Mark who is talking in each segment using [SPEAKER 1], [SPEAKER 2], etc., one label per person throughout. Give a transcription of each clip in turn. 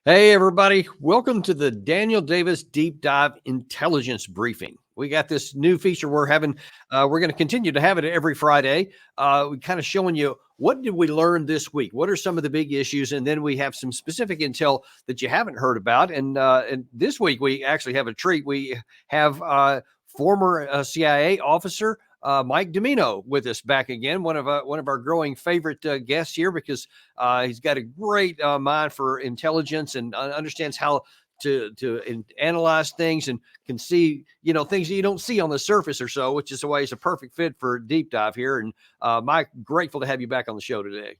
[SPEAKER 1] Hey, everybody. Welcome to the Daniel Davis Deep Dive Intelligence Briefing. We got this new feature we're having. We're going to continue to have it every Friday. We kind of showing you what did we learn this week? What are some of the big issues? And then we have some specific intel that you haven't heard about. And this week we actually have a treat. We have former CIA officer Mike Dimino with us back again, one of our growing favorite guests here because he's got a great mind for intelligence and understands how to analyze things and can see things that you don't see on the surface or so, which is why he's a perfect fit for deep dive here. And Mike, grateful to have you back on the show today.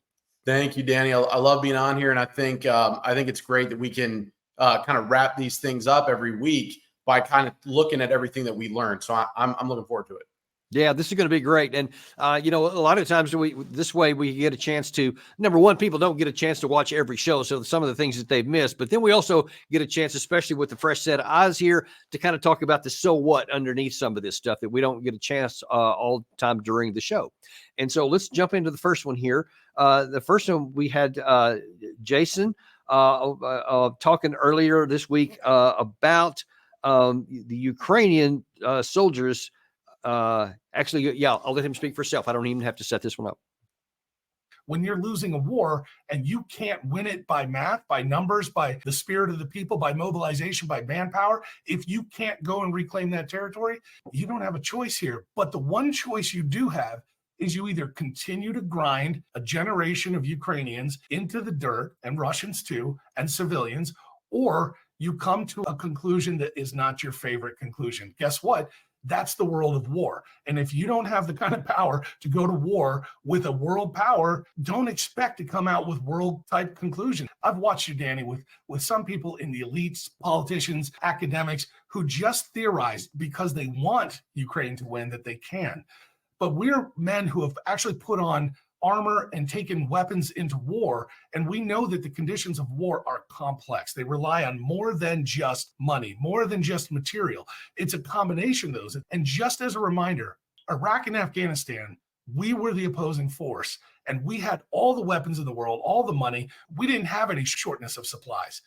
[SPEAKER 2] Thank you, Danny. I love being on here, and I think it's great that we can kind of wrap these things up every week by kind of looking at everything that we learned. So I'm looking forward to it.
[SPEAKER 1] Yeah, this is going to be great. And, a lot of times this way we get a chance to, number one, people don't get a chance to watch every show. So some of the things that they've missed, but then we also get a chance, especially with the fresh set of eyes here, to kind of talk about the so what underneath some of this stuff that we don't get a chance all the time during the show. And so let's jump into the first one here. The first one we had Jason talking earlier this week about the Ukrainian soldiers. Actually, I'll let him speak for himself. I don't even have to set this one up.
[SPEAKER 3] When you're losing a war and you can't win it by math, by numbers, by the spirit of the people, by mobilization, by manpower, if you can't go and reclaim that territory, you don't have a choice here. But the one choice you do have is you either continue to grind a generation of Ukrainians into the dirt, and Russians too, and civilians, or you come to a conclusion that is not your favorite conclusion. Guess what? That's the world of war. And if you don't have the kind of power to go to war with a world power, don't expect to come out with world type conclusions. I've watched you, Danny, with some people in the elites, politicians, academics, who just theorize because they want Ukraine to win that they can. But we're men who have actually put on armor and taken weapons into war. And we know that the conditions of war are complex. They rely on more than just money, more than just material. It's a combination of those. And just as a reminder, Iraq and Afghanistan, we were the opposing force, and we had all the weapons in the world, all the money. We didn't have any shortness of supplies.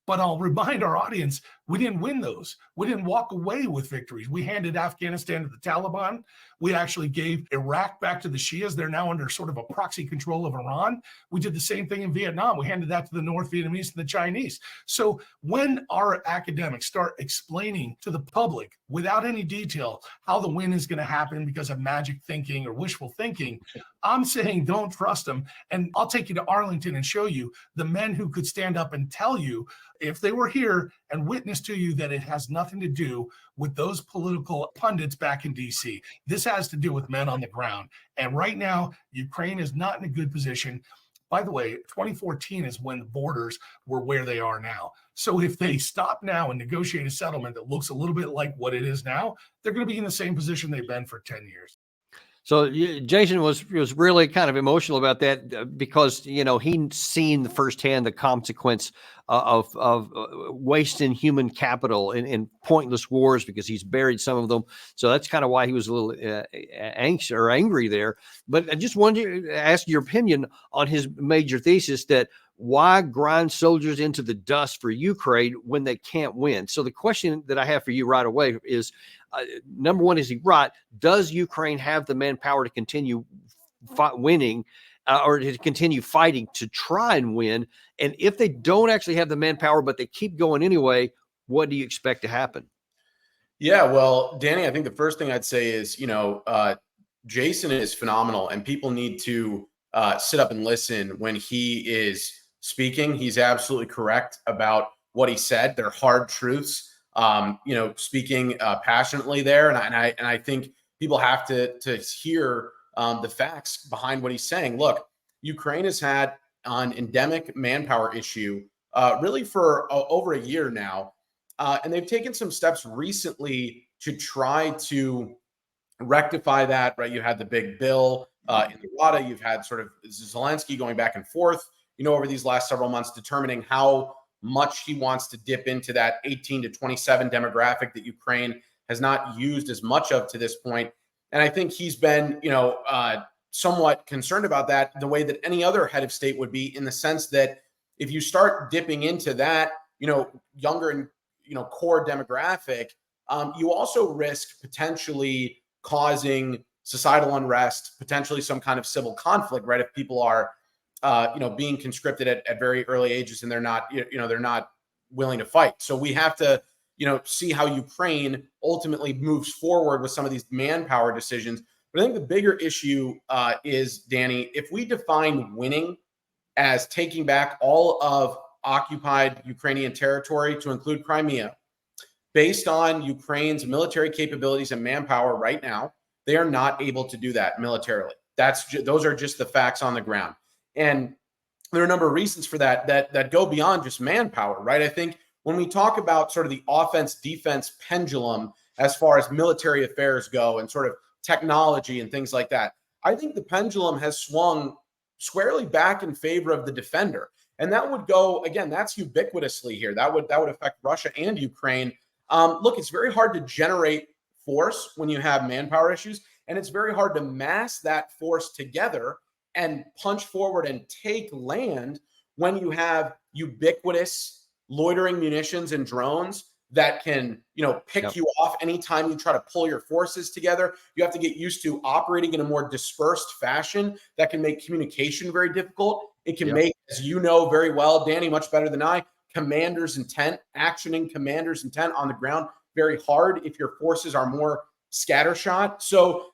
[SPEAKER 3] But I'll remind our audience, we didn't win those. We didn't walk away with victories. We handed Afghanistan to the Taliban. We actually gave Iraq back to the Shias. They're now under sort of a proxy control of Iran. We did the same thing in Vietnam. We handed that to the North Vietnamese and the Chinese. So when our academics start explaining to the public without any detail how the win is going to happen because of magic thinking or wishful thinking, I'm saying don't trust them. And I'll take you to Arlington and show you the men who could stand up and tell you, if they were here, and witness to you that it has nothing to do with those political pundits back in DC. This has to do with men on the ground. And right now, Ukraine is not in a good position. By the way, 2014 is when the borders were where they are now. So if they stop now and negotiate a settlement that looks a little bit like what it is now, they're going to be in the same position they've been for 10 years.
[SPEAKER 1] So Jason was really kind of emotional about that because, he'd seen firsthand the consequence of wasting human capital in pointless wars because he's buried some of them. So that's kind of why he was a little anxious or angry there. But I just wanted to ask your opinion on his major thesis that why grind soldiers into the dust for Ukraine when they can't win? So the question that I have for you right away is, number one, is he right? Does Ukraine have the manpower to continue winning or to continue fighting to try and win? And if they don't actually have the manpower, but they keep going anyway, what do you expect to happen?
[SPEAKER 2] Yeah, well, Danny, I think the first thing I'd say is, Jason is phenomenal, and people need to sit up and listen when he is speaking. He's absolutely correct about what he said. They're hard truths. Speaking passionately there, and I think people have to hear the facts behind what he's saying. Look, Ukraine has had an endemic manpower issue really for over a year now, and they've taken some steps recently to try to rectify that. Right, you had the big bill in the WADA. You've had sort of Zelensky going back and forth, over these last several months, determining how much he wants to dip into that 18 to 27 demographic that Ukraine has not used as much of to this point. And I think he's been, somewhat concerned about that the way that any other head of state would be, in the sense that if you start dipping into that, younger and, core demographic, you also risk potentially causing societal unrest, potentially some kind of civil conflict, right? If people are, being conscripted at very early ages and they're not, they're not willing to fight. So we have to, see how Ukraine ultimately moves forward with some of these manpower decisions. But I think the bigger issue is, Danny, if we define winning as taking back all of occupied Ukrainian territory to include Crimea, based on Ukraine's military capabilities and manpower right now, they are not able to do that militarily. Those are just the facts on the ground. And there are a number of reasons for that go beyond just manpower, right? I think when we talk about sort of the offense-defense pendulum as far as military affairs go and sort of technology and things like that, I think the pendulum has swung squarely back in favor of the defender. And that would go, again, that's ubiquitously here. That would affect Russia and Ukraine. Look, it's very hard to generate force when you have manpower issues, and it's very hard to mass that force together and punch forward and take land when you have ubiquitous loitering munitions and drones that can, pick you off anytime you try to pull your forces together. You have to get used to operating in a more dispersed fashion that can make communication very difficult. It can make, as you know very well, Danny, much better than I, commander's intent, actioning commander's intent on the ground very hard if your forces are more scattershot. So,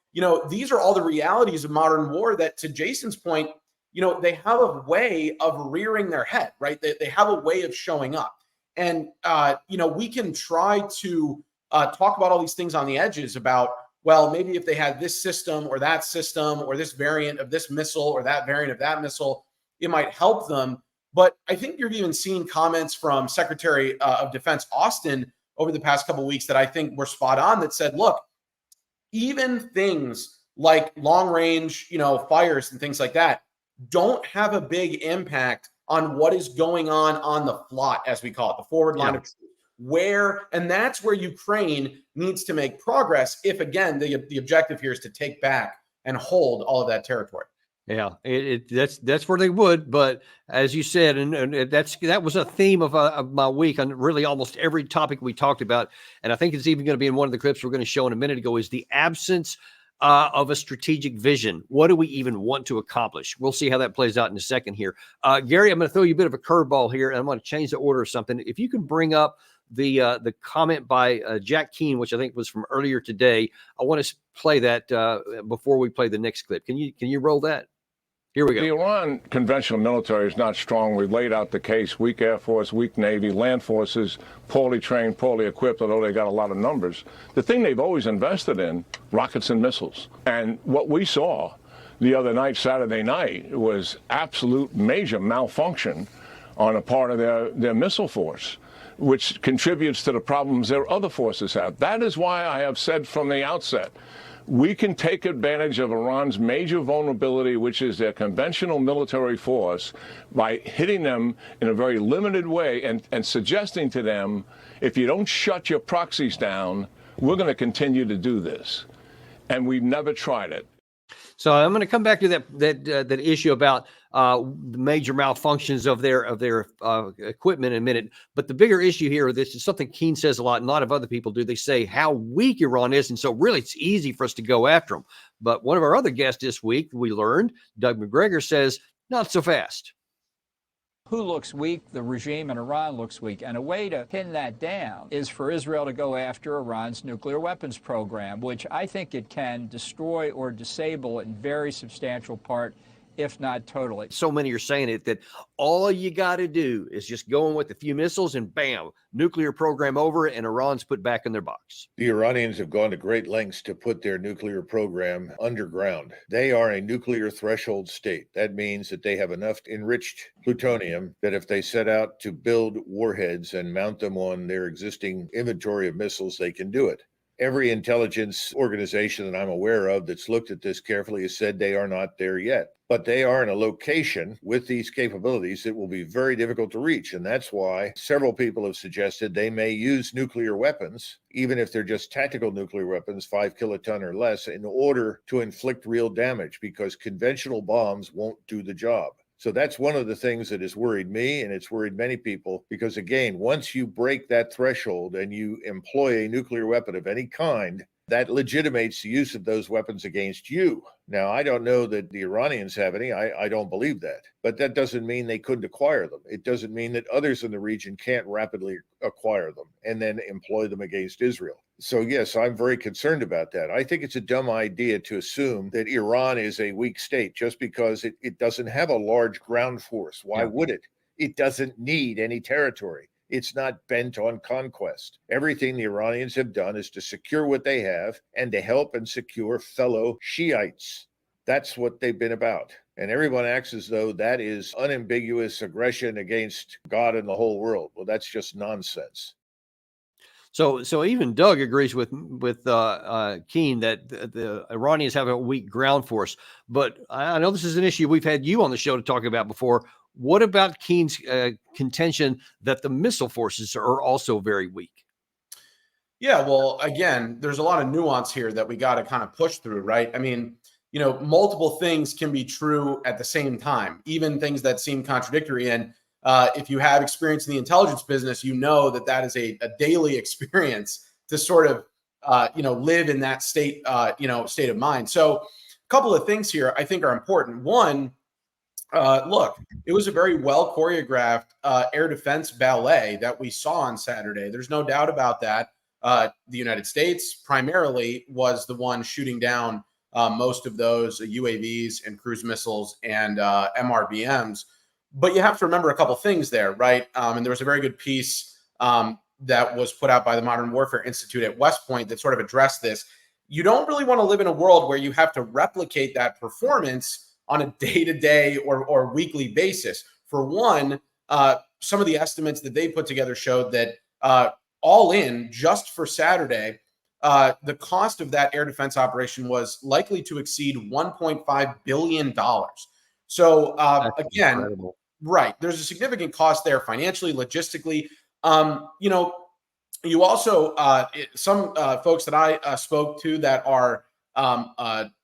[SPEAKER 2] these are all the realities of modern war that, to Jason's point, they have a way of rearing their head, right? They have a way of showing up. And, we can try to talk about all these things on the edges about, well, maybe if they had this system or this variant of this missile or that variant of that missile, it might help them. But I think you've even seen comments from Secretary of Defense Austin over the past couple of weeks that I think were spot on, that said, look, even things like long range, fires and things like that don't have a big impact on what is going on the FLOT, as we call it, the forward line of truth, and that's where Ukraine needs to make progress if, again, the objective here is to take back and hold all of that territory.
[SPEAKER 1] Yeah, that's where they would. But as you said, and that was a theme of my week on really almost every topic we talked about. And I think it's even going to be in one of the clips we're going to show in a minute ago, is the absence of a strategic vision. What do we even want to accomplish? We'll see how that plays out in a second here. Gary, I'm going to throw you a bit of a curveball here, and I'm going to change the order of something. If you can bring up the comment by Jack Keane, which I think was from earlier today, I want to play that before we play the next clip. Can you roll that? Here we go.
[SPEAKER 4] The Iran conventional military is not strong. We've laid out the case. Weak Air Force, weak Navy, land forces, poorly trained, poorly equipped, although they got a lot of numbers. The thing they've always invested in, rockets and missiles. And what we saw the other night, Saturday night, was absolute major malfunction on a part of their missile force, which contributes to the problems their other forces have. That is why I have said from the outset, we can take advantage of Iran's major vulnerability, which is their conventional military force, by hitting them in a very limited way and suggesting to them, if you don't shut your proxies down, we're going to continue to do this. And we've never tried it.
[SPEAKER 1] So I'm going to come back to that issue about the major malfunctions of their equipment in a minute. But the bigger issue here, this is something Keane says a lot, and a lot of other people do. They say how weak Iran is, and so really it's easy for us to go after them. But one of our other guests this week, we learned, Doug McGregor, says not so fast.
[SPEAKER 5] Who looks weak? The regime in Iran looks weak. And a way to pin that down is for Israel to go after Iran's nuclear weapons program, which I think it can destroy or disable in very substantial part, if not totally.
[SPEAKER 1] So many are saying it, that all you got to do is just go in with a few missiles and bam, nuclear program over, and Iran's put back in their box.
[SPEAKER 6] The Iranians have gone to great lengths to put their nuclear program underground. They are a nuclear threshold state. That means that they have enough enriched plutonium that if they set out to build warheads and mount them on their existing inventory of missiles, they can do it. Every intelligence organization that I'm aware of that's looked at this carefully has said they are not there yet. But they are in a location with these capabilities that will be very difficult to reach. And that's why several people have suggested they may use nuclear weapons, even if they're just tactical nuclear weapons, 5 kiloton or less, in order to inflict real damage, because conventional bombs won't do the job. So that's one of the things that has worried me, and it's worried many people, because again, once you break that threshold and you employ a nuclear weapon of any kind, that legitimates the use of those weapons against you. Now, I don't know that the Iranians have any. I don't believe that. But that doesn't mean they couldn't acquire them. It doesn't mean that others in the region can't rapidly acquire them and then employ them against Israel. So, yes, I'm very concerned about that. I think it's a dumb idea to assume that Iran is a weak state just because it doesn't have a large ground force. Why would it? It doesn't need any territory. It's not bent on conquest. Everything the Iranians have done is to secure what they have and to help and secure fellow Shiites. That's what they've been about. And everyone acts as though that is unambiguous aggression against God and the whole world. Well, that's just nonsense.
[SPEAKER 1] So even Doug agrees with Keen that the Iranians have a weak ground force. But I know this is an issue we've had you on the show to talk about before. What about Keen's contention that the missile forces are also very weak?
[SPEAKER 2] Yeah, well, again, there's a lot of nuance here that we got to kind of push through, right? I mean, multiple things can be true at the same time, even things that seem contradictory. And if you have experience in the intelligence business, you know that is a daily experience to sort of, live in that state of mind. So a couple of things here I think are important. One, look, it was a very well choreographed air defense ballet that we saw on Saturday. There's no doubt about that. The United States primarily was the one shooting down most of those UAVs and cruise missiles and MRBMs. But you have to remember a couple things there, right? And there was a very good piece that was put out by the Modern Warfare Institute at West Point that sort of addressed this. You don't really want to live in a world where you have to replicate that performance on a day-to-day or weekly basis. For one, some of the estimates that they put together showed that all in, just for Saturday, the cost of that air defense operation was likely to exceed $1.5 billion. So again,
[SPEAKER 1] incredible.
[SPEAKER 2] Right, there's a significant cost there financially, logistically. You also, some folks that I spoke to that are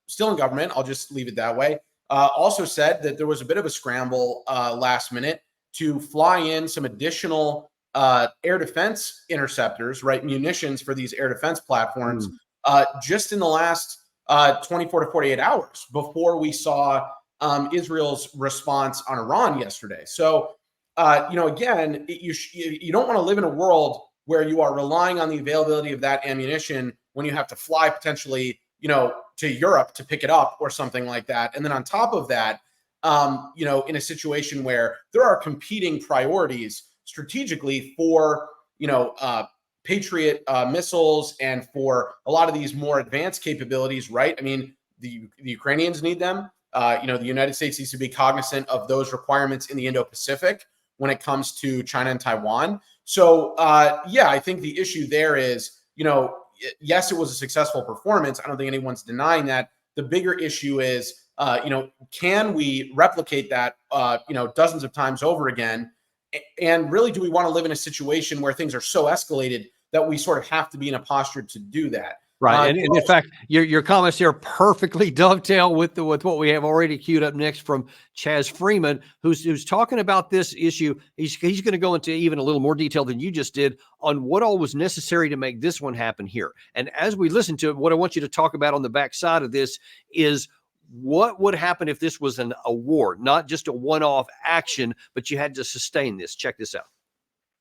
[SPEAKER 2] still in government, I'll just leave it that way, also said that there was a bit of a scramble last minute to fly in some additional air defense interceptors, right? Munitions for these air defense platforms just in the last 24 to 48 hours before we saw Israel's response on Iran yesterday. So, again, you don't want to live in a world where you are relying on the availability of that ammunition when you have to fly potentially, to Europe to pick it up or something like that. And then on top of that, in a situation where there are competing priorities strategically for, Patriot missiles and for a lot of these more advanced capabilities, right? I mean, the Ukrainians need them. The United States needs to be cognizant of those requirements in the Indo-Pacific when it comes to China and Taiwan. So, I think the issue there is, yes, it was a successful performance. I don't think anyone's denying that. The bigger issue is, can we replicate that, dozens of times over again? And really, do we want to live in a situation where things are so escalated that we sort of have to be in a posture to do that?
[SPEAKER 1] Right. And in fact, your comments here perfectly dovetail with what we have already queued up next from Chaz Freeman, who's talking about this issue. He's going to go into even a little more detail than you just did on what all was necessary to make this one happen here. And as we listen to it, what I want you to talk about on the backside of this is what would happen if this was a war, not just a one-off action, but you had to sustain this. Check this out.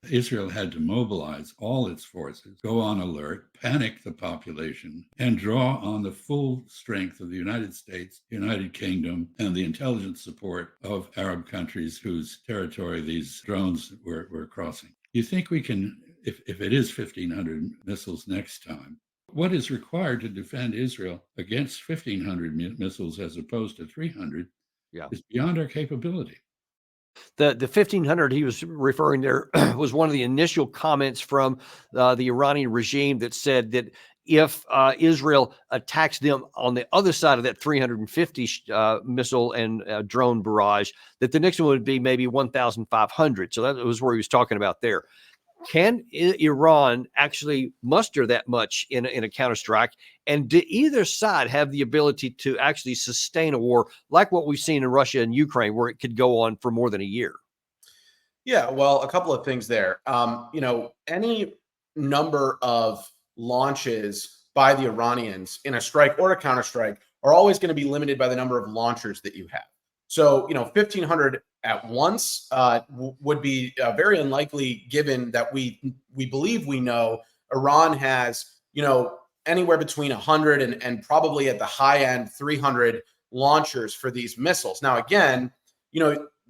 [SPEAKER 7] Israel had to mobilize all its forces, go on alert, panic the population, and draw on the full strength of the United States, United Kingdom, and the intelligence support of Arab countries whose territory these drones were crossing. You think we can, if it is 1,500 missiles next time, what is required to defend Israel against 1,500 missiles as opposed to 300 is beyond our capability.
[SPEAKER 1] The 1,500 he was referring there was one of the initial comments from the Iranian regime that said that if Israel attacks them on the other side of that 350 missile and drone barrage, that the next one would be maybe 1,500. So that was where he was talking about there. Can Iran actually muster that much in a counterstrike? And do either side have the ability to actually sustain a war like what we've seen in Russia and Ukraine, where it could go on for more than a year?
[SPEAKER 2] Yeah, well, a couple of things there. Any number of launches by the Iranians in a strike or a counterstrike are always going to be limited by the number of launchers that you have. So, 1,500 at once would be very unlikely, given that we believe we know Iran has, anywhere between 100 and probably at the high end 300 launchers for these missiles. Now, again,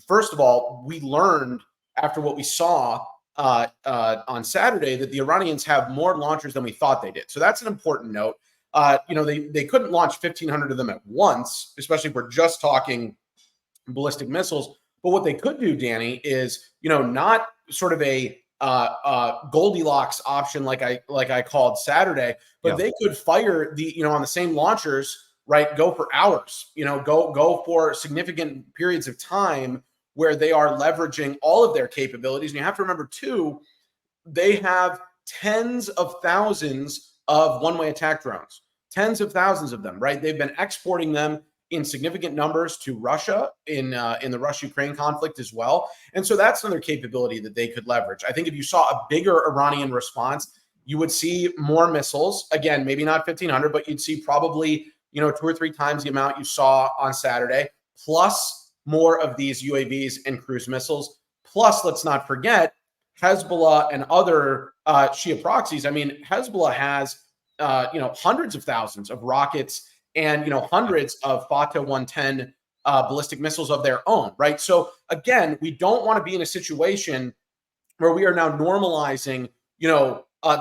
[SPEAKER 2] first of all, we learned after what we saw on Saturday that the Iranians have more launchers than we thought they did. So that's an important note. They couldn't launch 1,500 of them at once, especially if we're just talking ballistic missiles. But what they could do, Danny, is not sort of a Goldilocks option like I called Saturday, but they could fire on the same launchers, right? Go for hours, go for significant periods of time where they are leveraging all of their capabilities. And you have to remember too, they have tens of thousands of one-way attack drones, tens of thousands of them, right? They've been exporting them in significant numbers to Russia in the Russia-Ukraine conflict as well. And so that's another capability that they could leverage. I think if you saw a bigger Iranian response, you would see more missiles. Again, maybe not 1,500, but you'd see probably, 2 or 3 times the amount you saw on Saturday, plus more of these UAVs and cruise missiles. Plus, let's not forget Hezbollah and other Shia proxies. I mean, Hezbollah has, hundreds of thousands of rockets and, hundreds of Fatah 110 ballistic missiles of their own, right? So again, we don't want to be in a situation where we are now normalizing,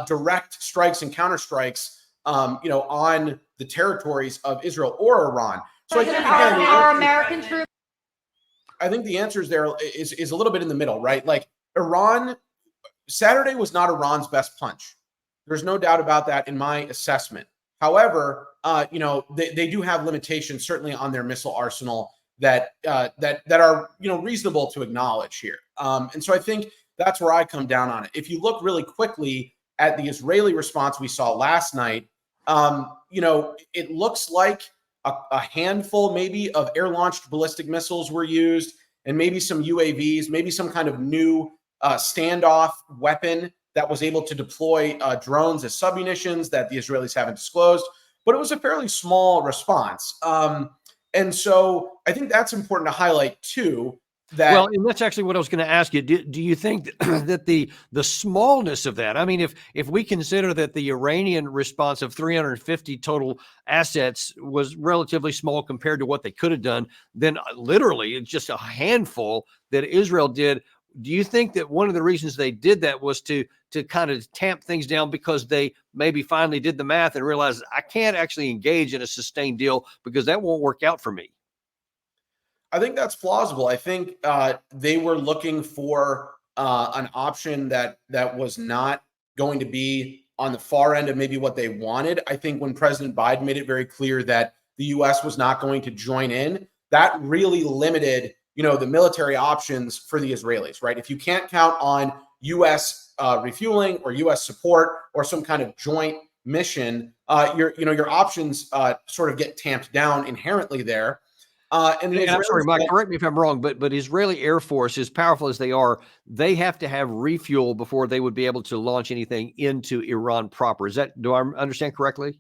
[SPEAKER 2] direct strikes and counterstrikes, on the territories of Israel or Iran. So I think again,
[SPEAKER 8] our American troops.
[SPEAKER 2] I think the answer is a little bit in the middle, right? Like Iran, Saturday was not Iran's best punch. There's no doubt about that in my assessment. However, they do have limitations certainly on their missile arsenal that are reasonable to acknowledge here. And so I think that's where I come down on it. If you look really quickly at the Israeli response we saw last night, it looks like a handful maybe of air-launched ballistic missiles were used, and maybe some UAVs, maybe some kind of new standoff weapon that was able to deploy drones as submunitions that the Israelis haven't disclosed. But it was a fairly small response. And so I think that's important to highlight too.
[SPEAKER 1] Well, and that's actually what I was going to ask you. Do you think that the smallness of that? I mean, if we consider that the Iranian response of 350 total assets was relatively small compared to what they could have done, then literally it's just a handful that Israel did. Do you think that one of the reasons they did that was to kind of tamp things down because they maybe finally did the math and realized I can't actually engage in a sustained deal because that won't work out for me?
[SPEAKER 2] I think that's plausible. I think they were looking for an option that was not going to be on the far end of maybe what they wanted. I think when President Biden made it very clear that the U.S. was not going to join in, that really limited, the military options for the Israelis, right? If you can't count on U.S. Refueling or U.S. support or some kind of joint mission, your options sort of get tamped down inherently there. And
[SPEAKER 1] I'm sorry, Mike, correct me if I'm wrong, but Israeli Air Force, as powerful as they are, they have to have refuel before they would be able to launch anything into Iran proper. Do I understand correctly?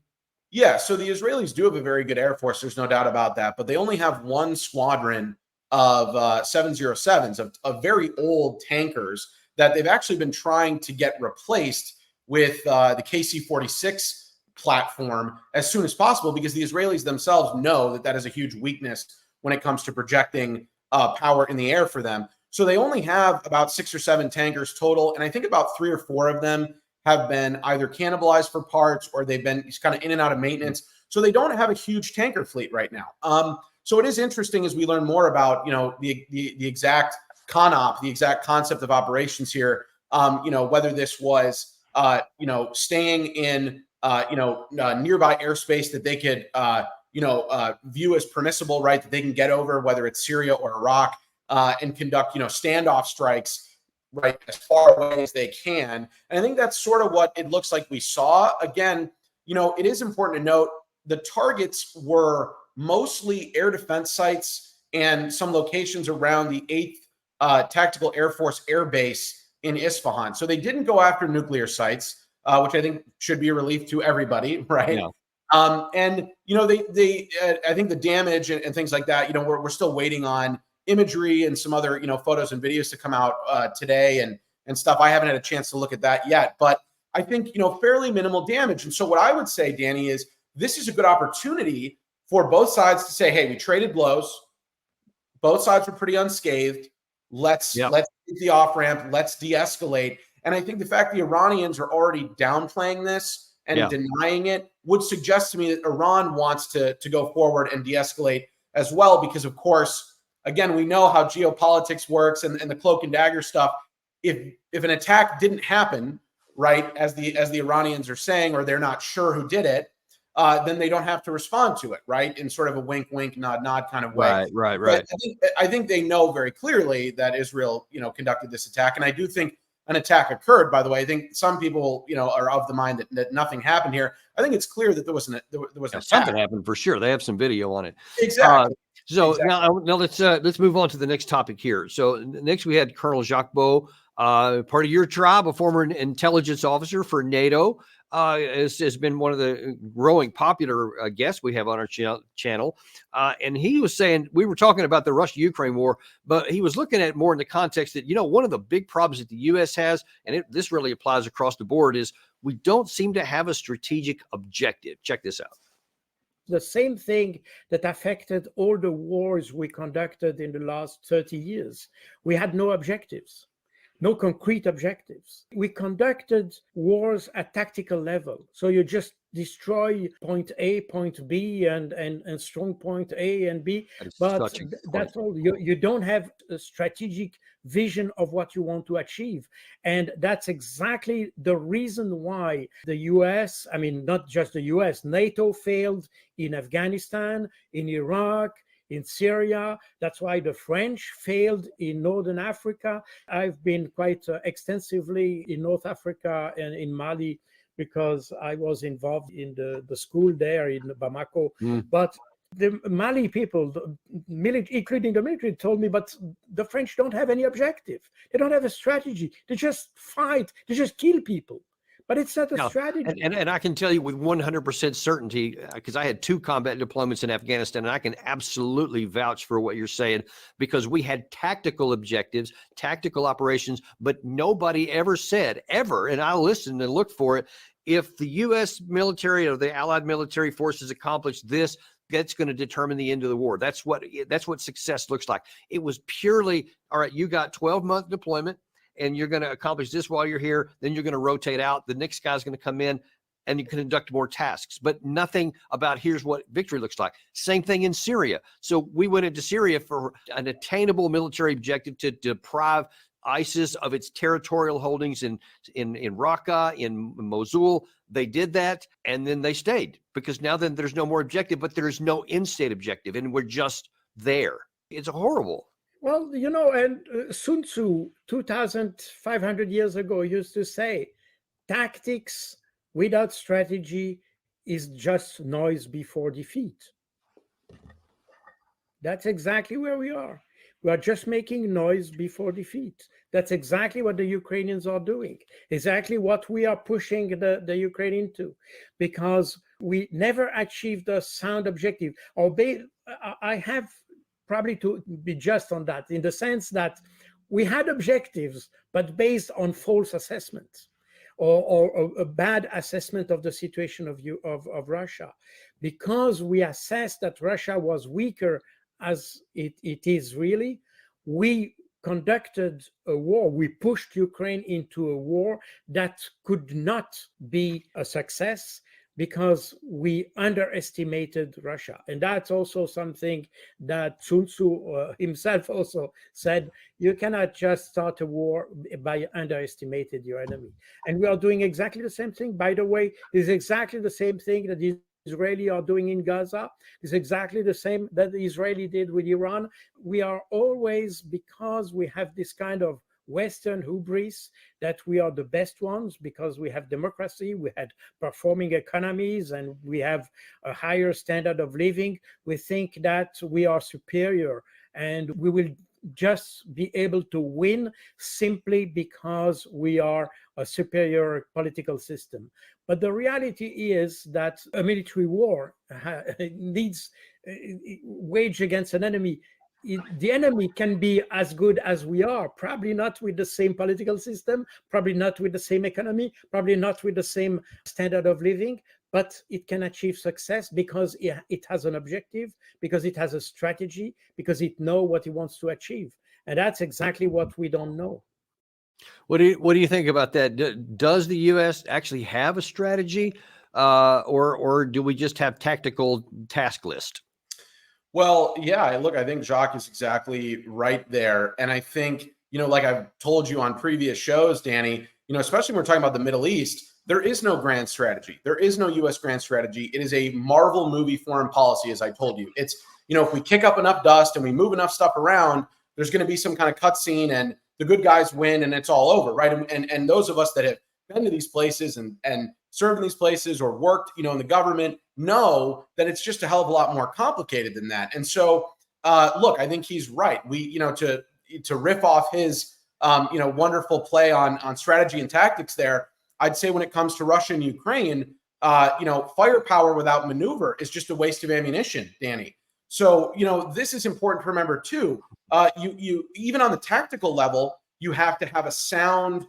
[SPEAKER 2] Yeah, so the Israelis do have a very good Air Force. There's no doubt about that, but they only have one squadron of 707s, of very old tankers that they've actually been trying to get replaced with the KC-46 platform as soon as possible, because the Israelis themselves know that is a huge weakness when it comes to projecting power in the air for them. So they only have about 6 or 7 tankers total, and I think about 3 or 4 of them have been either cannibalized for parts or they've been kind of in and out of maintenance. So they don't have a huge tanker fleet right now. So it is interesting as we learn more about the exact CONOP, the exact concept of operations here. Whether this was staying in nearby airspace that they could view as permissible, right? That they can get over, whether it's Syria or Iraq, and conduct standoff strikes. right, as far away as they can. And I think that's sort of what it looks like we saw. Again, it is important to note the targets were mostly air defense sites and some locations around the 8th Tactical Air Force Air Base in Isfahan. So they didn't go after nuclear sites, which I think should be a relief to everybody, right?
[SPEAKER 1] Yeah.
[SPEAKER 2] And they I think the damage and things like that, we're still waiting on imagery and some other photos and videos to come out today and stuff. I haven't had a chance to look at that yet, but I think fairly minimal damage. And so what I would say, Danny, is this is a good opportunity for both sides to say, hey, we traded blows. Both sides were pretty unscathed. Let's get the off ramp. Let's de-escalate. And I think the fact the Iranians are already downplaying this and denying it would suggest to me that Iran wants to go forward and de-escalate as well, because of course, again, we know how geopolitics works and the cloak and dagger stuff. If an attack didn't happen, right, as the Iranians are saying, or they're not sure who did it, then they don't have to respond to it, right, in sort of a wink, wink, nod, nod kind of way.
[SPEAKER 1] Right.
[SPEAKER 2] But I think they know very clearly that Israel, conducted this attack, and I do think an attack occurred. By the way, I think some people, are of the mind that nothing happened here. I think it's clear that there was an attack.
[SPEAKER 1] Something happened for sure. They have some video on it.
[SPEAKER 2] Exactly.
[SPEAKER 1] Now let's move on to the next topic here. So next we had Colonel Jacques Beau, part of your tribe, a former intelligence officer for NATO. Has been one of the growing popular guests we have on our channel. And he was saying, we were talking about the Russia-Ukraine war, but he was looking at it more in the context that, one of the big problems that the U.S. has, and this really applies across the board, is we don't seem to have a strategic objective. Check this out.
[SPEAKER 8] The same thing that affected all the wars we conducted in the last 30 years. We had no objectives. No concrete objectives. We conducted wars at tactical level. So you just destroy point A, point B, and strong point A and B. But that's all. You don't have a strategic vision of what you want to achieve. And that's exactly the reason why the US, not just the US, NATO failed in Afghanistan, in Iraq, in Syria. That's why the French failed in Northern Africa. I've been quite extensively in North Africa and in Mali because I was involved in the school there in Bamako. But the Mali people, including the military, told me, but the French don't have any objective. They don't have a strategy. They just fight. They just kill people. But it's not a strategy.
[SPEAKER 1] And I can tell you with 100% certainty, because I had 2 combat deployments in Afghanistan, and I can absolutely vouch for what you're saying, because we had tactical objectives, tactical operations, but nobody ever said, ever, and I listened and looked for it, if the U.S. military or the Allied military forces accomplish this, that's going to determine the end of the war. That's what success looks like. It was purely, all right, you got 12-month deployment, and you're going to accomplish this while you're here, then you're going to rotate out. The next guy's going to come in and you can conduct more tasks, but nothing about here's what victory looks like. Same thing in Syria. So we went into Syria for an attainable military objective to deprive ISIS of its territorial holdings in Raqqa, in Mosul. They did that, and then they stayed, because now then there's no more objective, but there's no in-state objective, and we're just there. It's horrible.
[SPEAKER 8] Well, and Sun Tzu, 2,500 years ago, used to say, tactics without strategy is just noise before defeat. That's exactly where we are. We are just making noise before defeat. That's exactly what the Ukrainians are doing. Exactly what we are pushing the Ukraine into, because we achieved achieved a sound objective. I have probably to be just on that, in the sense that we had objectives, but based on false assessments or a bad assessment of the situation of Russia, because we assessed that Russia was weaker as it is really. We conducted a war. We pushed Ukraine into a war that could not be a success, because we underestimated Russia. And that's also something that Sun Tzu himself also said, you cannot just start a war by underestimating your enemy. And we are doing exactly the same thing. By the way, it's exactly the same thing that the Israeli are doing in Gaza. It's exactly the same that the Israeli did with Iran. We are always, because we have this kind of Western hubris that we are the best ones because we have democracy, we had performing economies, and we have a higher standard of living. We think that we are superior and we will just be able to win simply because we are a superior political system. But the reality is that a military war needs wage against an enemy. The enemy can be as good as we are, probably not with the same political system, probably not with the same economy, probably not with the same standard of living, but it can achieve success because it has an objective, because it has a strategy, because it knows what it wants to achieve. And that's exactly what we don't know.
[SPEAKER 1] What do you think about that? Does the U.S. actually have a strategy, or do we just have tactical task list?
[SPEAKER 2] Well, yeah, look, I think Jacques is exactly right there. And I think, like I've told you on previous shows, Danny, especially when we're talking about the Middle East, there is no grand strategy. There is no U.S. grand strategy. It is a Marvel movie foreign policy, as I told you. It's, if we kick up enough dust and we move enough stuff around, there's going to be some kind of cutscene and the good guys win and it's all over, right? And those of us that have been to these places and served in these places or worked, in the government know that it's just a hell of a lot more complicated than that. And so, look, I think he's right. We, to riff off his, wonderful play on strategy and tactics there, I'd say when it comes to Russia and Ukraine, firepower without maneuver is just a waste of ammunition, Danny. So, this is important to remember too. You even on the tactical level, you have to have a sound,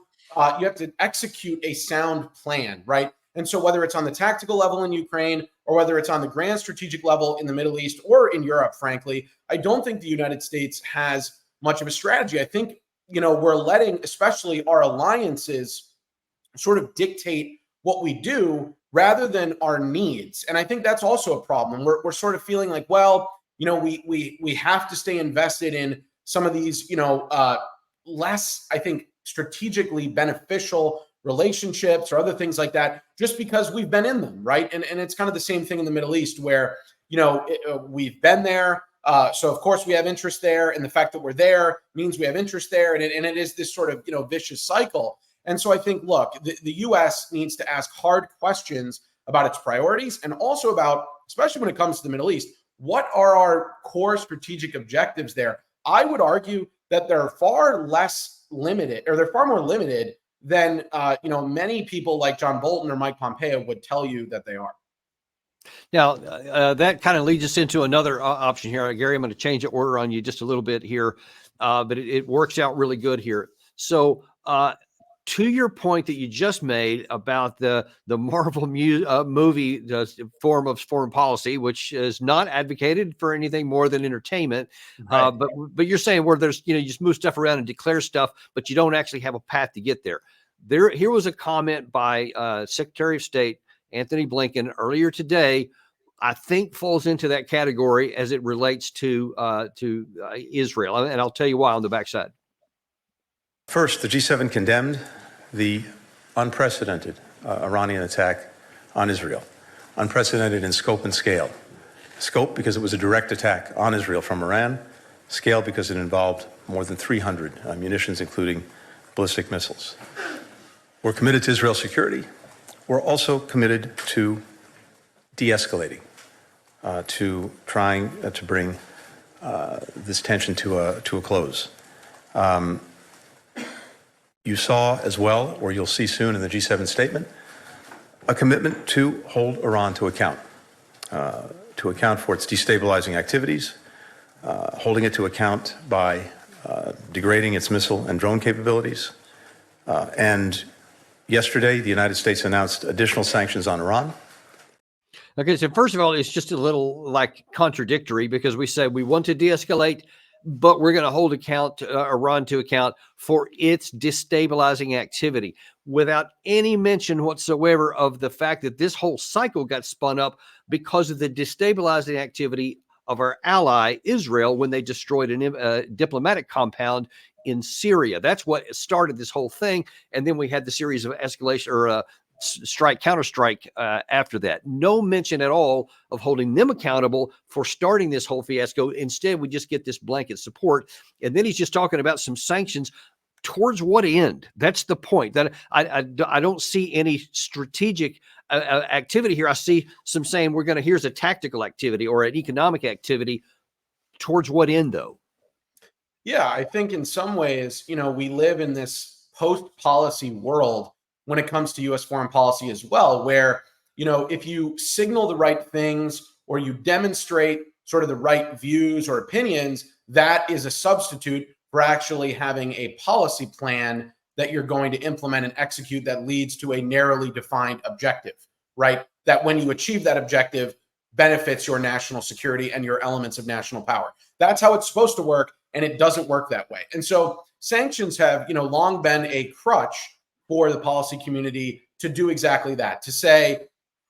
[SPEAKER 2] you have to execute a sound plan, right? And so whether it's on the tactical level in Ukraine or whether it's on the grand strategic level in the Middle East or in Europe, frankly, I don't think the United States has much of a strategy. I think, we're letting especially our alliances sort of dictate what we do rather than our needs. And I think that's also a problem. We're sort of feeling like, well, we have to stay invested in some of these, less, I think, strategically beneficial relationships or other things like that, just because we've been in them, right? And it's kind of the same thing in the Middle East where, we've been there. So of course we have interest there. And the fact that we're there means we have interest there. And it is this sort of, vicious cycle. And so I think, look, the U.S. needs to ask hard questions about its priorities and also about, especially when it comes to the Middle East, what are our core strategic objectives there? I would argue that they're far less limited, or they're far more limited than, many people like John Bolton or Mike Pompeo would tell you that they are.
[SPEAKER 1] Now, that kind of leads us into another option here. Gary, I'm going to change the order on you just a little bit here, but it works out really good here. So, to your point that you just made about the Marvel movie form of foreign policy, which is not advocated for anything more than entertainment,
[SPEAKER 2] Right.
[SPEAKER 1] But you're saying where there's you just move stuff around and declare stuff, but you don't actually have a path to get there. Here was a comment by Secretary of State Anthony Blinken earlier today. I think falls into that category as it relates to Israel, and I'll tell you why on the backside.
[SPEAKER 9] First, the G7 condemned the unprecedented Iranian attack on Israel, unprecedented in scope and scale. Scope because it was a direct attack on Israel from Iran, scale because it involved more than 300 munitions, including ballistic missiles. We're committed to Israel's security. We're also committed to de-escalating, to trying to bring this tension to a close. You saw as well, or you'll see soon in the G7 statement, a commitment to hold Iran to account for its destabilizing activities, holding it to account by degrading its missile and drone capabilities. And yesterday, the United States announced additional sanctions on Iran.
[SPEAKER 1] Okay, so first of all, it's just a little like contradictory because we said we want to de-escalate, but we're going to hold Iran to account for its destabilizing activity without any mention whatsoever of the fact that this whole cycle got spun up because of the destabilizing activity of our ally Israel when they destroyed a diplomatic compound in Syria. That's what started this whole thing. And then we had the series of escalation or counterstrike after that. No mention at all of holding them accountable for starting this whole fiasco. Instead, we just get this blanket support. And then he's just talking about some sanctions. towards what end? That's the point. That I don't see any strategic activity here. I see some saying here's a tactical activity or an economic activity. Towards what end, though?
[SPEAKER 2] Yeah, I think in some ways, we live in this post-policy world when it comes to U.S. foreign policy as well, where, if you signal the right things or you demonstrate sort of the right views or opinions, that is a substitute for actually having a policy plan that you're going to implement and execute that leads to a narrowly defined objective, right? That when you achieve that objective, benefits your national security and your elements of national power. That's how it's supposed to work, and it doesn't work that way. And so sanctions have, long been a crutch for the policy community to do exactly that, to say,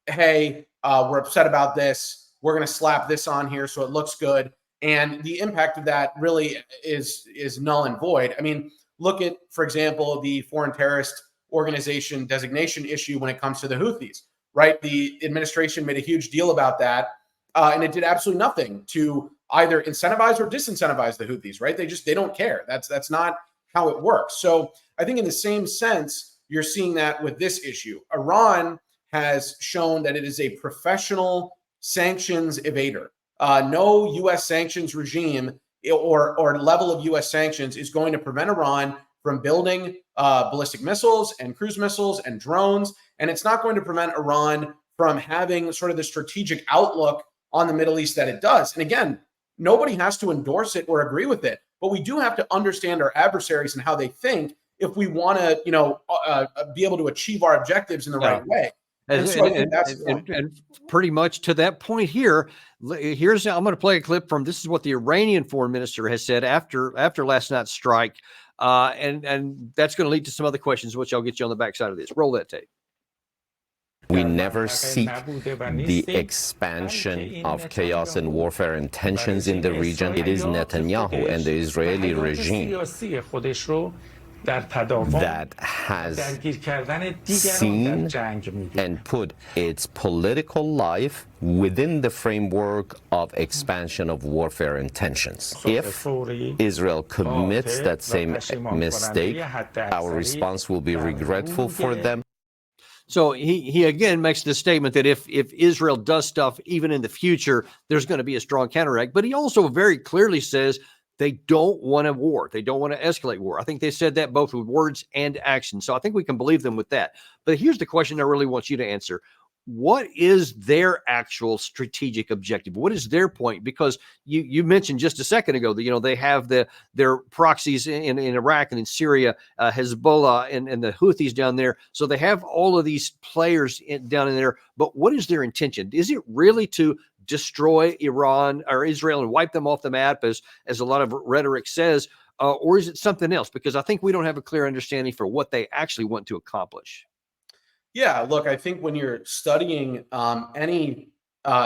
[SPEAKER 2] hey, we're upset about this. We're going to slap this on here so it looks good. And the impact of that really is null and void. I mean, look at, for example, the foreign terrorist organization designation issue when it comes to the Houthis, right? The administration made a huge deal about that, and it did absolutely nothing to either incentivize or disincentivize the Houthis, right? They don't care. That's not how it works. So I think in the same sense, you're seeing that with this issue. Iran has shown that it is a professional sanctions evader. No U.S. sanctions regime or level of U.S. sanctions is going to prevent Iran from building ballistic missiles and cruise missiles and drones. And it's not going to prevent Iran from having sort of the strategic outlook on the Middle East that it does. And again, nobody has to endorse it or agree with it, but we do have to understand our adversaries and how they think if we want to, be able to achieve our objectives in the right way.
[SPEAKER 1] And pretty much to that point here, I'm going to play a clip from, this is what the Iranian foreign minister has said after last night's strike. And that's going to lead to some other questions, which I'll get you on the backside of this. Roll that tape.
[SPEAKER 10] We never seek the expansion of chaos and warfare and tensions in the region. It is Netanyahu and the Israeli regime that has seen and put its political life within the framework of expansion of warfare and tensions. If Israel commits that same mistake, our response will be regretful for them.
[SPEAKER 1] So he again makes the statement that if Israel does stuff even in the future, there's going to be a strong counteract. But he also very clearly says they don't want a war. They don't want to escalate war. I think they said that both with words and action. So I think we can believe them with that. But here's the question I really want you to answer. What is their actual strategic objective? What is their point? Because you mentioned just a second ago that, they have their proxies in Iraq and in Syria, Hezbollah and the Houthis down there. So they have all of these players down in there. But what is their intention? Is it really to destroy Iran or Israel and wipe them off the map, as a lot of rhetoric says, or is it something else? Because I think we don't have a clear understanding for what they actually want to accomplish.
[SPEAKER 2] Yeah, look, I think when you're studying any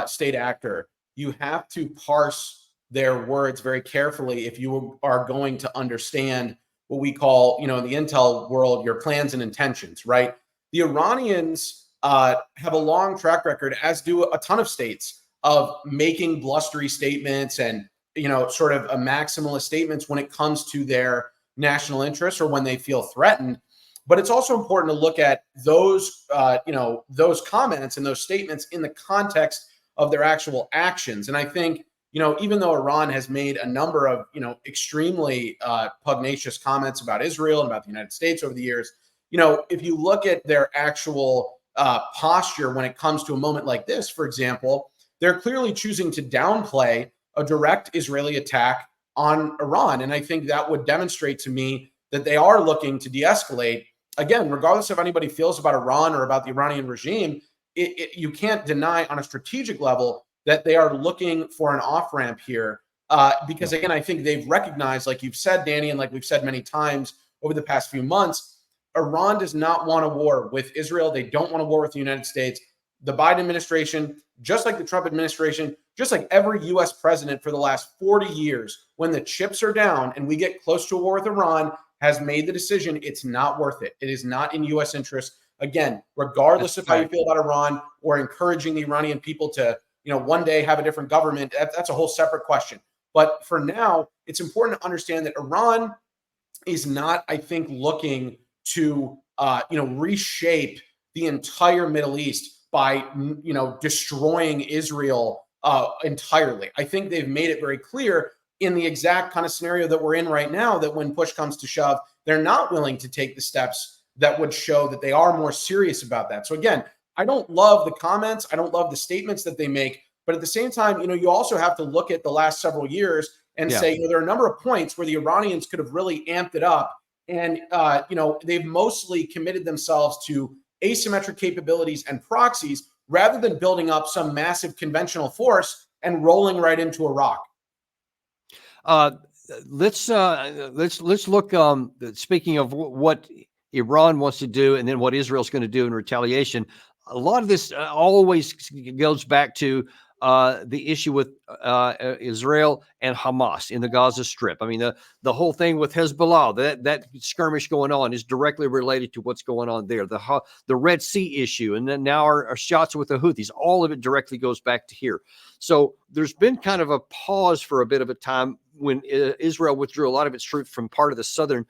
[SPEAKER 2] state actor, you have to parse their words very carefully if you are going to understand what we call, in the intel world, your plans and intentions, right? The Iranians have a long track record, as do a ton of states, of making blustery statements and, sort of a maximalist statements when it comes to their national interests or when they feel threatened. But it's also important to look at those, those comments and those statements in the context of their actual actions. And I think, even though Iran has made a number of, extremely pugnacious comments about Israel and about the United States over the years, if you look at their actual posture when it comes to a moment like this, for example, they're clearly choosing to downplay a direct Israeli attack on Iran. And I think that would demonstrate to me that they are looking to de-escalate. Again, regardless of anybody feels about Iran or about the Iranian regime, you can't deny on a strategic level that they are looking for an off-ramp here. Because again, I think they've recognized, like you've said, Danny, and like we've said many times over the past few months, Iran does not want a war with Israel. They don't want a war with the United States. The Biden administration, just like the Trump administration, just like every U.S. president for the last 40 years, when the chips are down and we get close to a war with Iran, has made the decision it's not worth it. It is not in U.S. interest. Again, regardless of how you feel about Iran or encouraging the Iranian people to, one day have a different government, that's a whole separate question. But for now, it's important to understand that Iran is not, I think, looking to reshape the entire Middle East by destroying Israel entirely. I think they've made it very clear in the exact kind of scenario that we're in right now that when push comes to shove, they're not willing to take the steps that would show that they are more serious about that. So again, I don't love the comments. I don't love the statements that they make. But at the same time, you also have to look at the last several years and say, there are a number of points where the Iranians could have really amped it up. And, they've mostly committed themselves to asymmetric capabilities and proxies rather than building up some massive conventional force and rolling right into Iraq.
[SPEAKER 1] Let's look. Speaking of what Iran wants to do, and then what Israel's going to do in retaliation. A lot of this always goes back to the issue with Israel and Hamas in the Gaza Strip. I mean, the whole thing with Hezbollah, that skirmish going on is directly related to what's going on there. The Red Sea issue, and then now our shots with the Houthis, all of it directly goes back to here. So there's been kind of a pause for a bit of a time when Israel withdrew a lot of its troops from part of the southern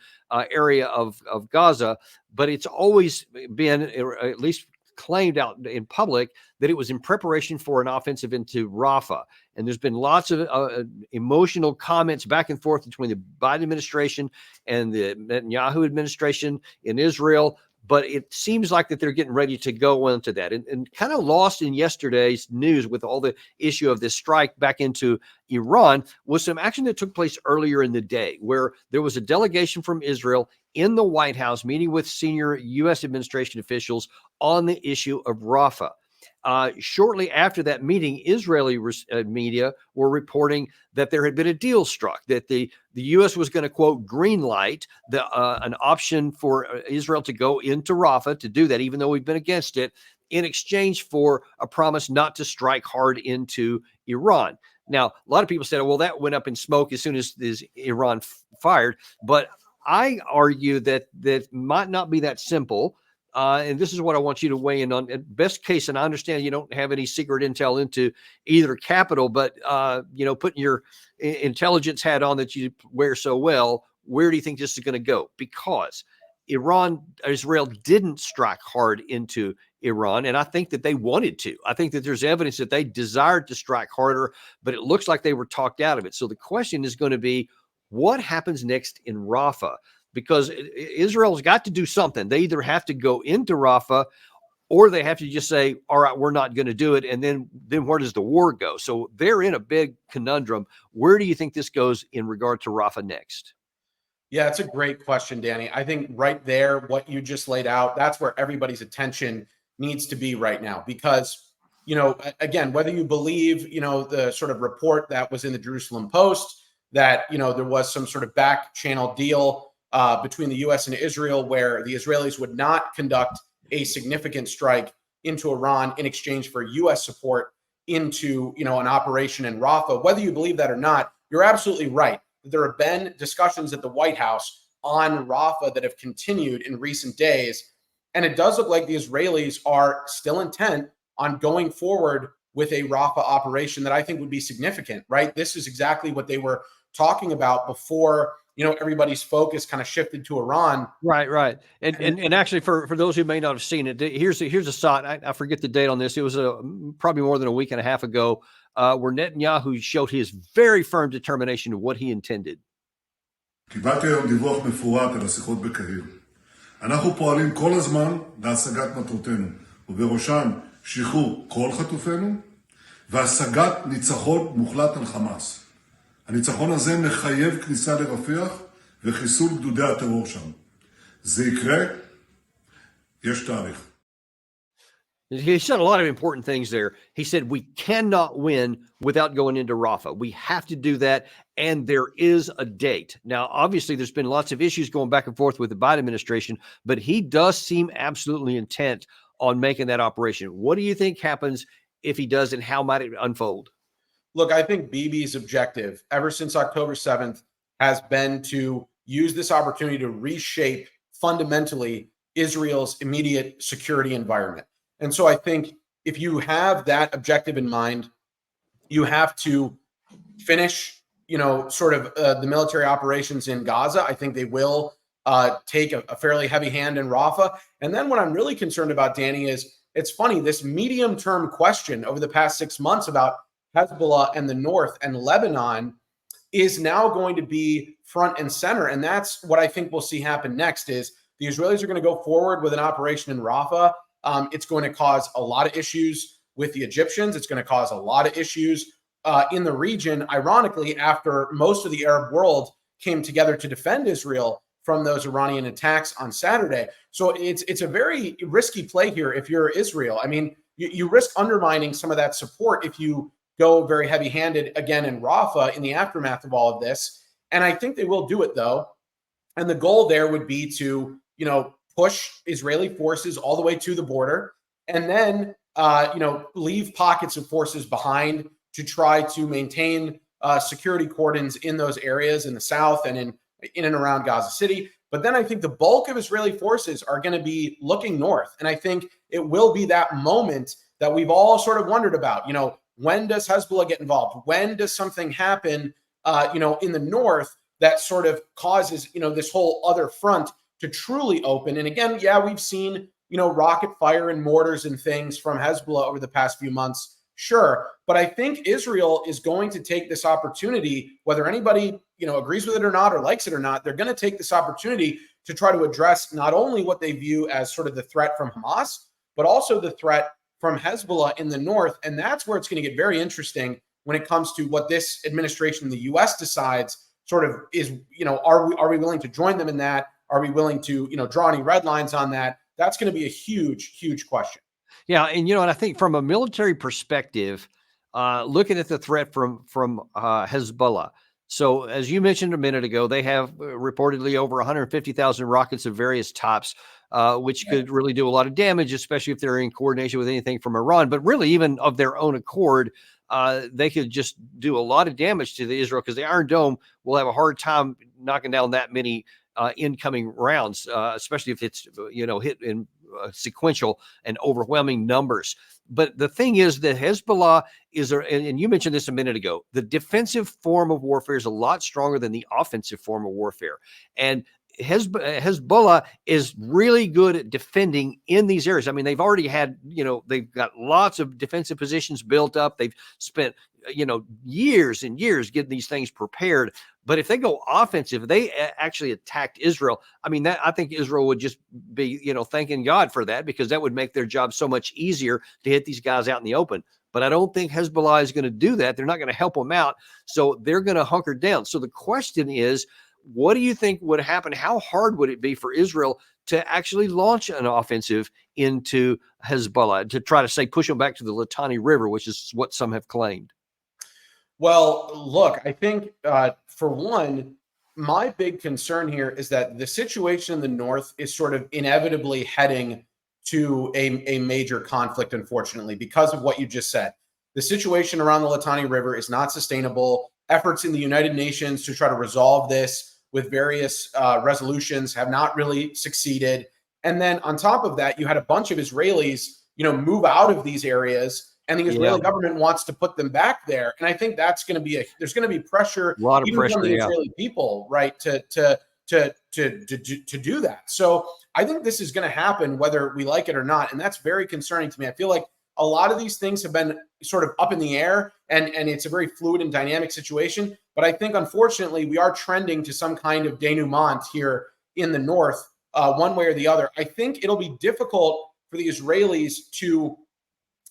[SPEAKER 1] area of Gaza, but it's always been, at least claimed out in public, that it was in preparation for an offensive into Rafa. And there's been lots of emotional comments back and forth between the Biden administration and the Netanyahu administration in Israel. But it seems like that they're getting ready to go into that. And kind of lost in yesterday's news with all the issue of this strike back into Iran was some action that took place earlier in the day, where there was a delegation from Israel in the White House meeting with senior U.S. administration officials on the issue of Rafa. Shortly after that meeting, Israeli media were reporting that there had been a deal struck, that the U.S. was going to, quote, green light an option for Israel to go into Rafa to do that, even though we've been against it, in exchange for a promise not to strike hard into Iran. Now, a lot of people said, well, that went up in smoke as soon as Iran fired. But I argue that might not be that simple. And this is what I want you to weigh in on. At best case, and I understand you don't have any secret intel into either capital, but putting your intelligence hat on that you wear so well, where do you think this is going to go? Because Israel didn't strike hard into Iran, and I think that they wanted to. I think that there's evidence that they desired to strike harder, but it looks like they were talked out of it. So the question is going to be, what happens next in Rafa? Because Israel's got to do something. They either have to go into Rafa, or they have to just say, all right, we're not going to do it. And then where does the war go? So they're in a big conundrum. Where do you think this goes in regard to Rafa next?
[SPEAKER 2] Yeah, it's a great question, Danny. I think right there, what you just laid out, that's where everybody's attention needs to be right now. Because, again, whether you believe, the sort of report that was in the Jerusalem Post, that, there was some sort of back channel deal between the U.S. and Israel, where the Israelis would not conduct a significant strike into Iran in exchange for U.S. support into, an operation in Rafah. Whether you believe that or not, you're absolutely right. There have been discussions at the White House on Rafah that have continued in recent days. And it does look like the Israelis are still intent on going forward with a Rafah operation that I think would be significant, right? This is exactly what they were talking about before everybody's focus kind of shifted to Iran.
[SPEAKER 1] Right. And actually, for those who may not have seen it, here's a shot. I forget the date on this. It was probably more than a week and a half ago, where Netanyahu showed his very firm determination of what he intended.
[SPEAKER 11] קיבלתי היום דיווח מפורט על השיחות בקהיר. אנחנו פועלים כל הזמן להשגת מטרותינו, ובראשן שחרור כל חטופינו, והשגת ניצחון מוחלט על חמאס. הניצחון הזה מחייב כניסה לרפיח וחיסול גדודי הטרור שם. זה יקרה, יש תאריך.
[SPEAKER 1] He said a lot of important things there. He said, we cannot win without going into Rafah. We have to do that, and there is a date. Now, obviously, there's been lots of issues going back and forth with the Biden administration, but he does seem absolutely intent on making that operation. What do you think happens if he does, and how might it unfold?
[SPEAKER 2] Look, I think Bibi's objective ever since October 7th has been to use this opportunity to reshape fundamentally Israel's immediate security environment. And so I think if you have that objective in mind, you have to finish sort of the military operations in Gaza. I think they will take a fairly heavy hand in Rafa. And then what I'm really concerned about, Danny, is it's funny, this medium-term question over the past 6 months about Hezbollah and the North and Lebanon is now going to be front and center. And that's what I think we'll see happen next is the Israelis are going to go forward with an operation in Rafah. It's going to cause a lot of issues with the Egyptians. It's going to cause a lot of issues in the region, ironically, after most of the Arab world came together to defend Israel from those Iranian attacks on Saturday. So it's a very risky play here if you're Israel. I mean, you risk undermining some of that support if you go very heavy-handed again in Rafah in the aftermath of all of this. And I think they will do it, though. And the goal there would be to, push Israeli forces all the way to the border and then, leave pockets of forces behind to try to maintain security cordons in those areas in the south and in and around Gaza City. But then I think the bulk of Israeli forces are going to be looking north. And I think it will be that moment that we've all sort of wondered about, when does Hezbollah get involved? When does something happen, in the north that sort of causes, this whole other front to truly open? And again, yeah, we've seen, rocket fire and mortars and things from Hezbollah over the past few months. Sure. But I think Israel is going to take this opportunity, whether anybody, agrees with it or not, or likes it or not, they're going to take this opportunity to try to address not only what they view as sort of the threat from Hamas, but also the threat from Hezbollah in the north. And that's where it's going to get very interesting when it comes to what this administration in the U.S. decides sort of is, are we willing to join them in that? Are we willing to, draw any red lines on that? That's going to be a huge, huge question.
[SPEAKER 1] Yeah. And, and I think from a military perspective, looking at the threat from Hezbollah. So as you mentioned a minute ago, they have reportedly over 150,000 rockets of various types, which could really do a lot of damage, especially if they're in coordination with anything from Iran. But really, even of their own accord, they could just do a lot of damage to the Israel, because the Iron Dome will have a hard time knocking down that many incoming rounds, especially if it's, hit in sequential and overwhelming numbers. But the thing is that Hezbollah is, and you mentioned this a minute ago, the defensive form of warfare is a lot stronger than the offensive form of warfare. And Hezbollah is really good at defending in these areas. I mean, they've already had, they've got lots of defensive positions built up. They've spent, years and years getting these things prepared. But if they go offensive, they actually attacked Israel. I mean, I think Israel would just be, thanking God for that, because that would make their job so much easier to hit these guys out in the open. But I don't think Hezbollah is going to do that. They're not going to help them out. So they're going to hunker down. So the question is, what do you think would happen? How hard would it be for Israel to actually launch an offensive into Hezbollah to try to say, push them back to the Litani River, which is what some have claimed?
[SPEAKER 2] Well, look, I think for one, my big concern here is that the situation in the north is sort of inevitably heading to a major conflict, unfortunately, because of what you just said. The situation around the Litani River is not sustainable. Efforts in the United Nations to try to resolve this with various resolutions have not really succeeded. And then on top of that, you had a bunch of Israelis, move out of these areas, and the Israeli government wants to put them back there. And I think that's going to be there's going to be pressure,
[SPEAKER 1] a lot of
[SPEAKER 2] even
[SPEAKER 1] pressure
[SPEAKER 2] from the Israeli people, right, to do that. So I think this is going to happen whether we like it or not, and that's very concerning to me. I feel like a lot of these things have been sort of up in the air, and it's a very fluid and dynamic situation. But I think, unfortunately, we are trending to some kind of denouement here in the north, one way or the other. I think it'll be difficult for the Israelis to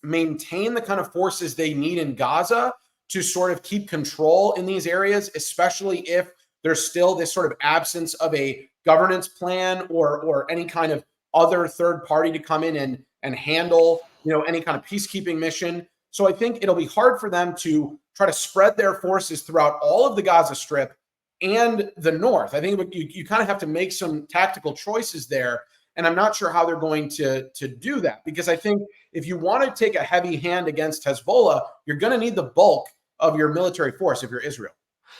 [SPEAKER 2] maintain the kind of forces they need in Gaza to sort of keep control in these areas, especially if there's still this sort of absence of a governance plan or any kind of other third party to come in and handle, any kind of peacekeeping mission. So I think it'll be hard for them to try to spread their forces throughout all of the Gaza Strip and the north. I think you kind of have to make some tactical choices there. And I'm not sure how they're going to do that, because I think if you want to take a heavy hand against Hezbollah, you're going to need the bulk of your military force if you're Israel.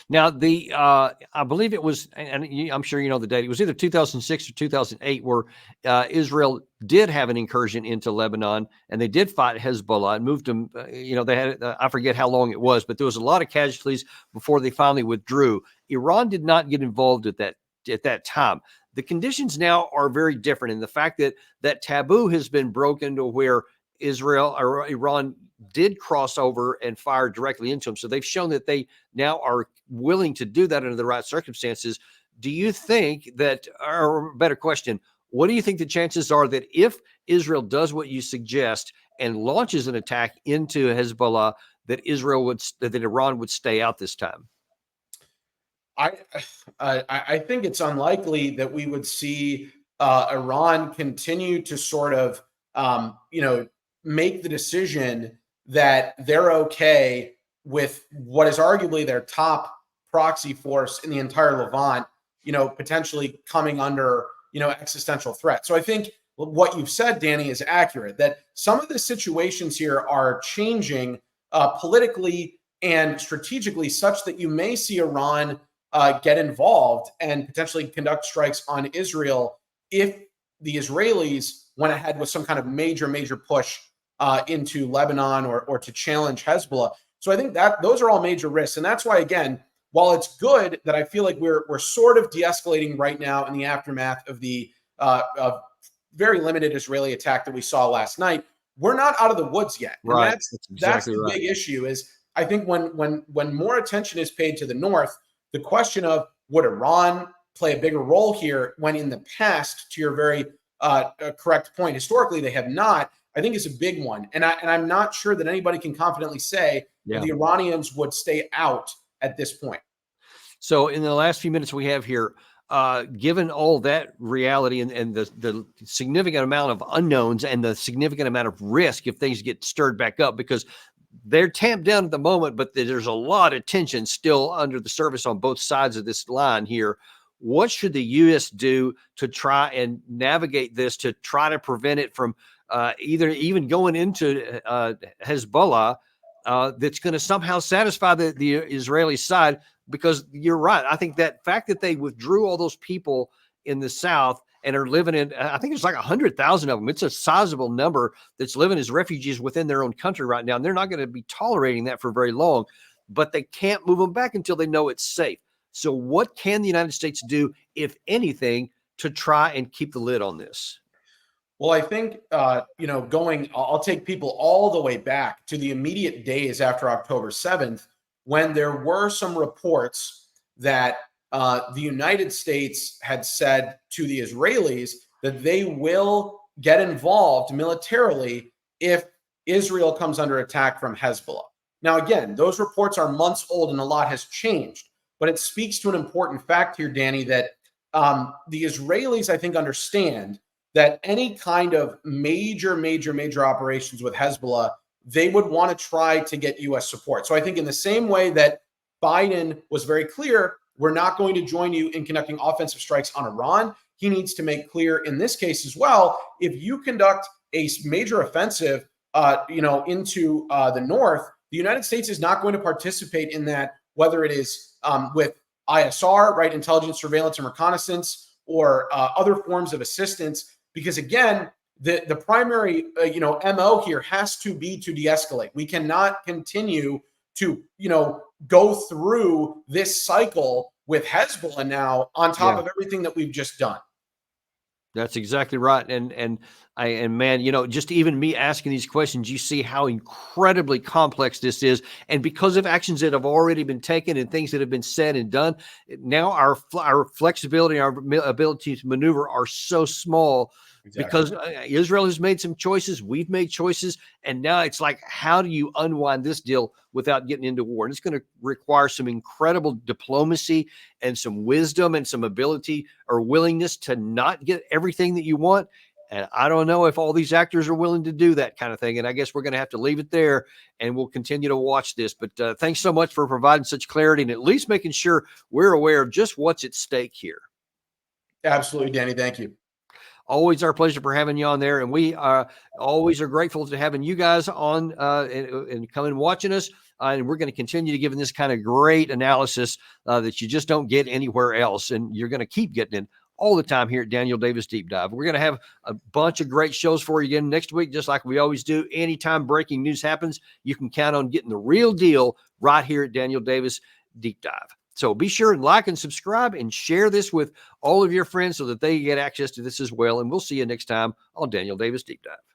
[SPEAKER 1] Now, I believe it was, and I'm sure you know the date. It was either 2006 or 2008, where Israel did have an incursion into Lebanon, and they did fight Hezbollah and moved them. They had I forget how long it was, but there was a lot of casualties before they finally withdrew. Iran did not get involved at that time. The conditions now are very different, and the fact that that taboo has been broken to where Israel or Iran did cross over and fire directly into them. So they've shown that they now are willing to do that under the right circumstances. Do you think that, or better question, what do you think the chances are that if Israel does what you suggest and launches an attack into Hezbollah, that Iran would stay out this time?
[SPEAKER 2] I think it's unlikely that we would see Iran continue to sort of make the decision that they're okay with what is arguably their top proxy force in the entire Levant, potentially coming under, existential threat. So I think what you've said, Danny, is accurate, that some of the situations here are changing politically and strategically such that you may see Iran get involved and potentially conduct strikes on Israel if the Israelis went ahead with some kind of major push into Lebanon or to challenge Hezbollah. So I think that those are all major risks. And that's why, again, while it's good that I feel like we're sort of de-escalating right now in the aftermath of the very limited Israeli attack that we saw last night, we're not out of the woods yet. And
[SPEAKER 1] right.
[SPEAKER 2] That's the big issue is I think when more attention is paid to the north, the question of would Iran play a bigger role here when in the past, to your very correct point, historically they have not, I think is a big one. And I'm not sure that anybody can confidently say that the Iranians would stay out at this point.
[SPEAKER 1] So in the last few minutes we have here, given all that reality and the significant amount of unknowns and the significant amount of risk if things get stirred back up, because they're tamped down at the moment, but there's a lot of tension still under the surface on both sides of this line here. What should the U.S. do to try and navigate this, to try to prevent it from either even going into Hezbollah that's going to somehow satisfy the Israeli side? Because you're right. I think that fact that they withdrew all those people in the south and are living in, I think it's like 100,000 of them. It's a sizable number that's living as refugees within their own country right now. And they're not going to be tolerating that for very long, but they can't move them back until they know it's safe. So what can the United States do, if anything, to try and keep the lid on this?
[SPEAKER 2] Well, I think, I'll take people all the way back to the immediate days after October 7th, when there were some reports that the United States had said to the Israelis that they will get involved militarily if Israel comes under attack from Hezbollah. Now, again, those reports are months old and a lot has changed, but it speaks to an important fact here, Danny, that the Israelis, I think, understand that any kind of major operations with Hezbollah, they would want to try to get U.S. support. So I think in the same way that Biden was very clear, we're not going to join you in conducting offensive strikes on Iran, he needs to make clear in this case as well, if you conduct a major offensive, into the north, the United States is not going to participate in that, whether it is with ISR, right, intelligence, surveillance, and reconnaissance, or other forms of assistance, because again, the primary MO here has to be to de-escalate. We cannot continue to go through this cycle with Hezbollah now on top of everything that we've just done.
[SPEAKER 1] That's exactly right. And man, just even me asking these questions, you see how incredibly complex this is. And because of actions that have already been taken and things that have been said and done, now our flexibility, our ability to maneuver are so small. Exactly. Because Israel has made some choices, we've made choices, and now it's like, how do you unwind this deal without getting into war? And it's going to require some incredible diplomacy and some wisdom and some ability or willingness to not get everything that you want. And I don't know if all these actors are willing to do that kind of thing. And I guess we're going to have to leave it there, and we'll continue to watch this. But thanks so much for providing such clarity and at least making sure we're aware of just what's at stake here.
[SPEAKER 2] Absolutely, Danny. Thank you.
[SPEAKER 1] Always our pleasure for having you on there. And we always are grateful to having you guys on and coming watching us. And we're going to continue to give this kind of great analysis that you just don't get anywhere else. And you're going to keep getting it all the time here at Daniel Davis Deep Dive. We're going to have a bunch of great shows for you again next week, just like we always do. Anytime breaking news happens, you can count on getting the real deal right here at Daniel Davis Deep Dive. So be sure and like and subscribe and share this with all of your friends so that they get access to this as well. And we'll see you next time on Daniel Davis Deep Dive.